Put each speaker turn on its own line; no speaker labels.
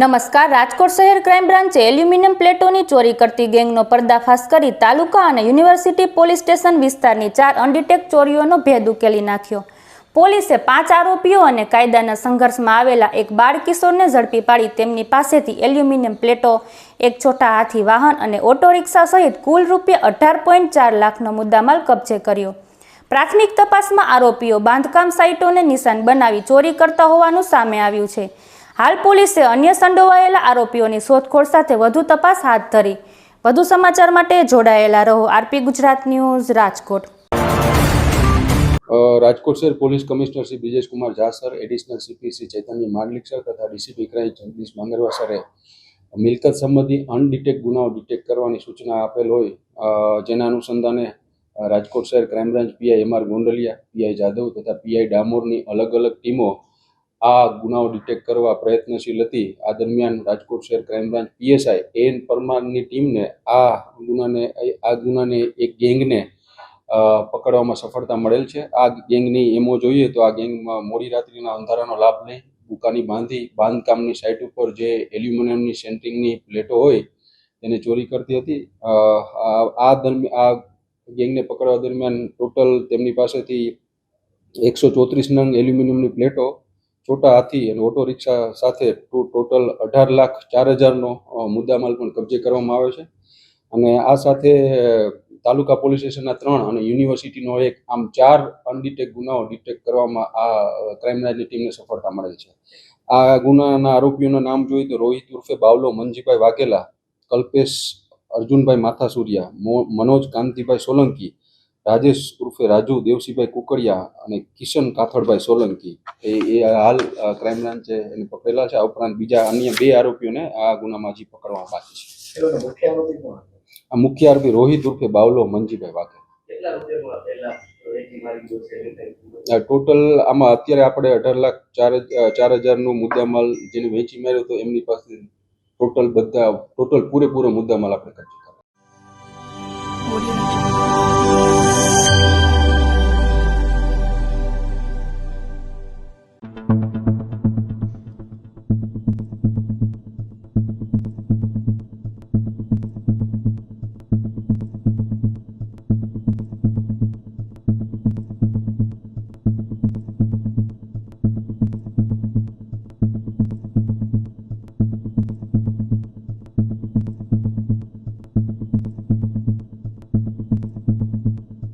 નમસ્કાર. રાજકોટ શહેર crime બ્રાન્ચે aluminium પ્લેટોની ચોરી કરતી ગેંગનો પર્દાફાશ કરી તાલુકા અને યુનિવર્સિટી પોલીસ સ્ટેશન વિસ્તારની 4 અનડિટેક્ટ ચોરીઓનો ભેદ ઉકેલી નાખ્યો. પોલીસે 5 આરોપીઓ અને કાયદાના સંઘર્ષમાં આવેલા એક બાળ કિશોરને ઝડપી પાડી તેમની પાસેથી એલ્યુમિનિયમ પ્લેટો, એક છોટા હાથી વાહન અને ઓટો રિક્ષા સહિત કુલ ₹18.4 લાખનો મુદ્દામાલ કબજે કર્યો. પ્રાથમિક તપાસમાં આરોપીઓ બાંધકામ સાઇટોને નિશાન બનાવી ચોરી કરતા હોવાનું સામે આવ્યું છે. હાલ પોલીસે અન્ય સંડોવાયેલા આરોપીઓની શોધખોળ સાથે વધુ તપાસ હાથ ધરી. વધુ સમાચાર માટે જોડાયેલા રહો. RP Gujarat news, Rajkot.
રાજકોટ શહેર police commissioner Shri Brijesh Kumar Jha sir, additional CP Shri Chaitanya Mandlik sir તથા ડીસીપી ક્રાઇમ જગદીશ માંગરવા સરે મિલકત સંબંધી અનડિટેક્ટ ગુનાઓ ડિટેક્ટ કરવાની સૂચના આપેલ હોય, જેના અનુસંધાને રાજકોટ શહેર crime branch PI MR Gondaliya, PI Jadav તથા પીઆઈ ડામોરની અલગ અલગ ટીમો આ ગુનાઓ ડિટેક્ટ કરવા પ્રયત્નશીલ હતી. આ દરમિયાન રાજકોટ શહેર ક્રાઇમ બ્રાન્ચ પીએસઆઈ એન પરમારની ટીમને આ ગુનાને એક ગેંગને પકડવામાં સફળતા મળેલ છે. આ ગેંગની એમો જોઈએ તો આ ગેંગમાં મોડી રાત્રિના અંધારાનો લાભ લઈ દુકાની બાંધી બાંધકામની સાઇટ ઉપર જે એલ્યુમિનિયમની સેન્ટિંગની પ્લેટો હોય તેને ચોરી કરતી હતી. આ ગેંગને પકડવા દરમિયાન ટોટલ તેમની પાસેથી 134 નંગ એલ્યુમિનિયમની પ્લેટો, છોટા હાથી અને ઓટો રિક્ષા સાથે ટોટલ 18,04,000નો મુદ્દામાલ પણ કબજે કરવામાં આવ્યો છે. અને આ સાથે તાલુકા પોલીસ સ્ટેશનના 3 અને યુનિવર્સિટીનો 1, આમ 4 અનડિટેક્ટ ગુનાઓ ડિટેક્ટ કરવામાં આ ક્રાઇમ બ્રાન્ચની ટીમને સફળતા મળેલ છે. આ ગુનાના આરોપીઓના નામ જોઈએ તો રોહિત ઉર્ફે બાવલો મંજીભાઈ વાઘેલા, કલ્પેશ અર્જુનભાઈ માથાસુરિયા, મનોજ કાંતિભાઈ સોલંકી, રાજેશ ઉર્ફે રાજુ દેવસીભાઈ કુકડિયા અને કિશન કાથડભાઈ સોલંકી એ હાલ ક્રાઇમ બ્રાન્ચે એને પકડેલા છે. આ ઉપરાંત બીજા અન્ય 2 આરોપીઓને આ ગુનામાં હજી પકડવામાં બાકી છે. આ મુખ્ય આરોપી રોહિત ઉર્ફે બાવલો મંજીભાઈ વાઘેલા. ટોટલ આમાં અત્યારે આપણે 18,04,000નો મુદ્દામાલ જેને વેચી માર્યો તો એમની પાસે ટોટલ પૂરેપૂરો મુદ્દામાલ આપણે કબજે કર્યો.